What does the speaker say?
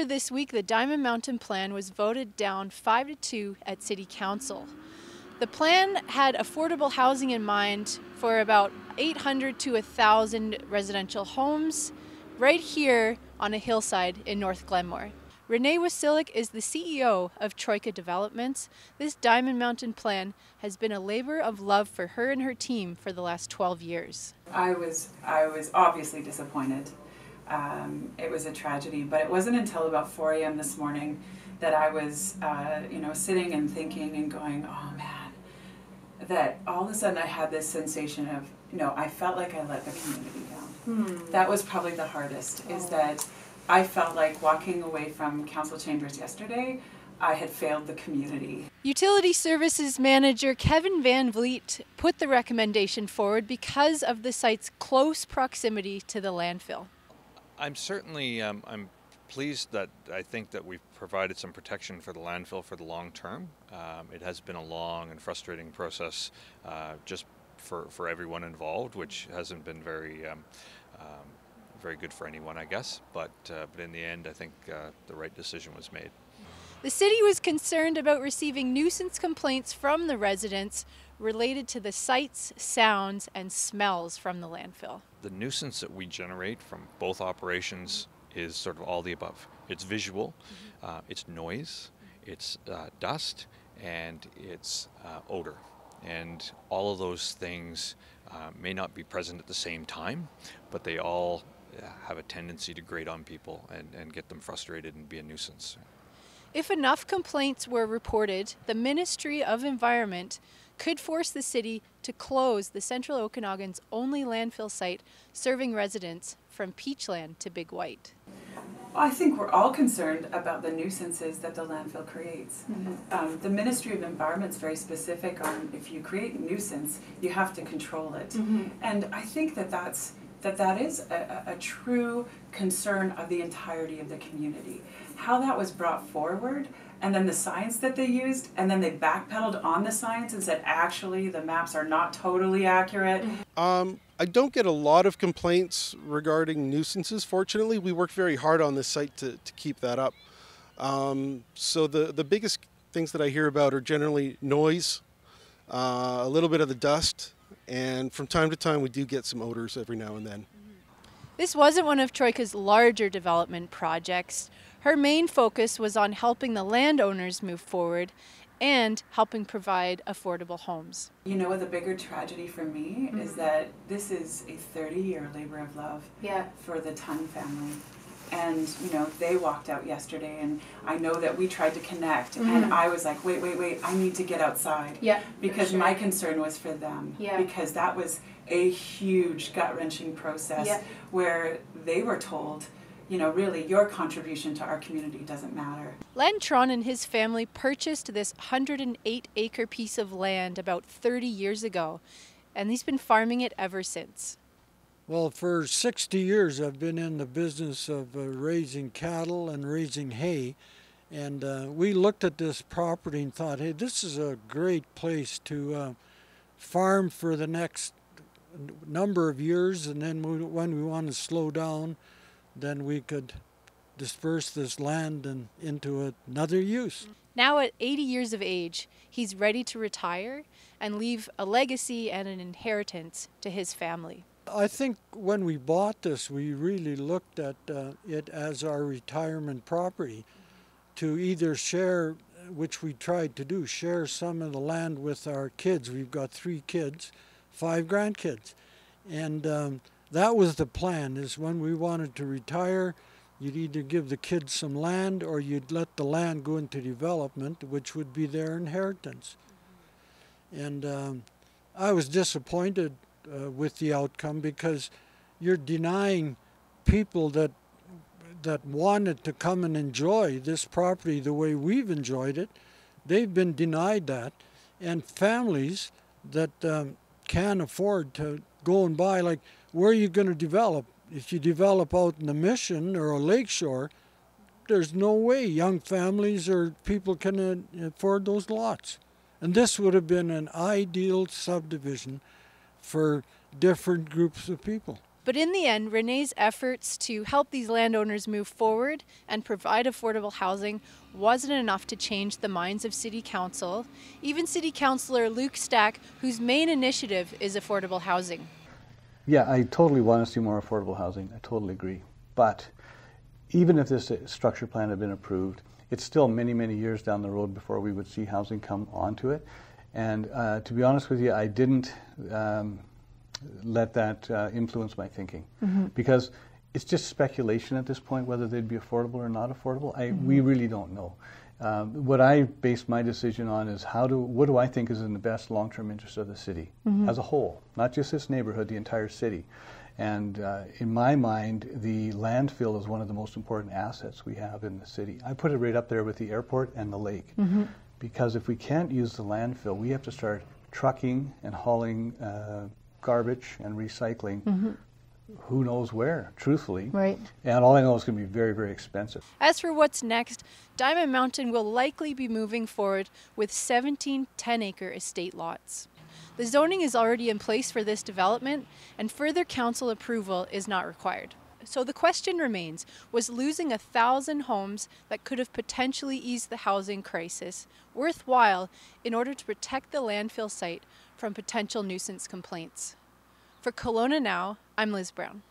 Earlier this week, the Diamond Mountain Plan was voted down 5-2 at City Council. The plan had affordable housing in mind for about 800 to 1,000 residential homes right here on a hillside in North Glenmore. Renee Wasilic is the CEO of Troika Developments. This Diamond Mountain Plan has been a labor of love for her and her team for the last 12 years. I was obviously disappointed. It was a tragedy, but it wasn't until about 4 a.m. this morning that I was, sitting and thinking and going, oh man, that all of a sudden I had this sensation of, I felt like I let the community down. That was probably the hardest, is that I felt like walking away from council chambers yesterday, I had failed the community. Utility Services Manager Kevin Van Vliet put the recommendation forward because of the site's close proximity to the landfill. I'm certainly I'm pleased that I think that we've provided some protection for the landfill for the long term. It has been a long and frustrating process just for everyone involved, which hasn't been very good for anyone, I guess. But in the end, I think the right decision was made. The city was concerned about receiving nuisance complaints from the residents related to the sights, sounds, and smells from the landfill. The nuisance that we generate from both operations is sort of all the above. It's visual, it's noise, it's dust, and it's odor. And all of those things may not be present at the same time, but they all have a tendency to grate on people and get them frustrated and be a nuisance. If enough complaints were reported, the Ministry of Environment could force the city to close the Central Okanagan's only landfill site serving residents from Peachland to Big White. I think we're all concerned about the nuisances that the landfill creates. The Ministry of Environment is very specific on if you create a nuisance, you have to control it. And I think that is a true concern of the entirety of the community. How that was brought forward, and then the science that they used, and then they backpedaled on the science and said actually the maps are not totally accurate. I don't get a lot of complaints regarding nuisances, fortunately. We worked very hard on this site to keep that up. So the biggest things that I hear about are generally noise, a little bit of the dust, and from time to time we do get some odors every now and then. This wasn't one of Troika's larger development projects. Her main focus was on helping the landowners move forward and helping provide affordable homes. You know what the bigger tragedy for me is that this is a 30-year labor of love for the Ton family. And they walked out yesterday, and I know that we tried to connect, and I was like, wait, I need to get outside. Because my concern was for them. Because that was a huge gut-wrenching process where they were told, really your contribution to our community doesn't matter. Len Tron and his family purchased this 108-acre piece of land about 30 years ago, and he's been farming it ever since. Well, for 60 years I've been in the business of raising cattle and raising hay, and we looked at this property and thought, hey, this is a great place to farm for the next number of years, and then when we want to slow down, then we could disperse this land into another use. Now at 80 years of age, he's ready to retire and leave a legacy and an inheritance to his family. I think when we bought this, we really looked at it as our retirement property to either share, which we tried to do, share some of the land with our kids. We've got 3 kids, 5 grandkids. And that was the plan, is when we wanted to retire, you'd either give the kids some land or you'd let the land go into development, which would be their inheritance. And I was disappointed with the outcome, because you're denying people that wanted to come and enjoy this property the way we've enjoyed it. They've been denied that, and families that can't afford to go and buy, like, where are you going to develop? If you develop out in the Mission or a lakeshore, there's no way young families or people can afford those lots. And this would have been an ideal subdivision for different groups of people. But in the end, Renee's efforts to help these landowners move forward and provide affordable housing wasn't enough to change the minds of City Council, even City Councillor Luke Stack, whose main initiative is affordable housing. Yeah, I totally want to see more affordable housing. I totally agree. But even if this structure plan had been approved, it's still many, many years down the road before we would see housing come onto it. And to be honest with you, I didn't let that influence my thinking, because it's just speculation at this point whether they'd be affordable or not affordable. We really don't know. What I based my decision on is what do I think is in the best long-term interest of the city as a whole, not just this neighborhood, the entire city. And in my mind, the landfill is one of the most important assets we have in the city. I put it right up there with the airport and the lake, because if we can't use the landfill, we have to start trucking and hauling garbage and recycling who knows where, truthfully. Right. And all I know is going to be very, very expensive. As for what's next, Diamond Mountain will likely be moving forward with 17 10-acre estate lots. The zoning is already in place for this development, and further council approval is not required. So the question remains, was losing 1,000 homes that could have potentially eased the housing crisis worthwhile in order to protect the landfill site from potential nuisance complaints? For Kelowna Now, I'm Liz Brown.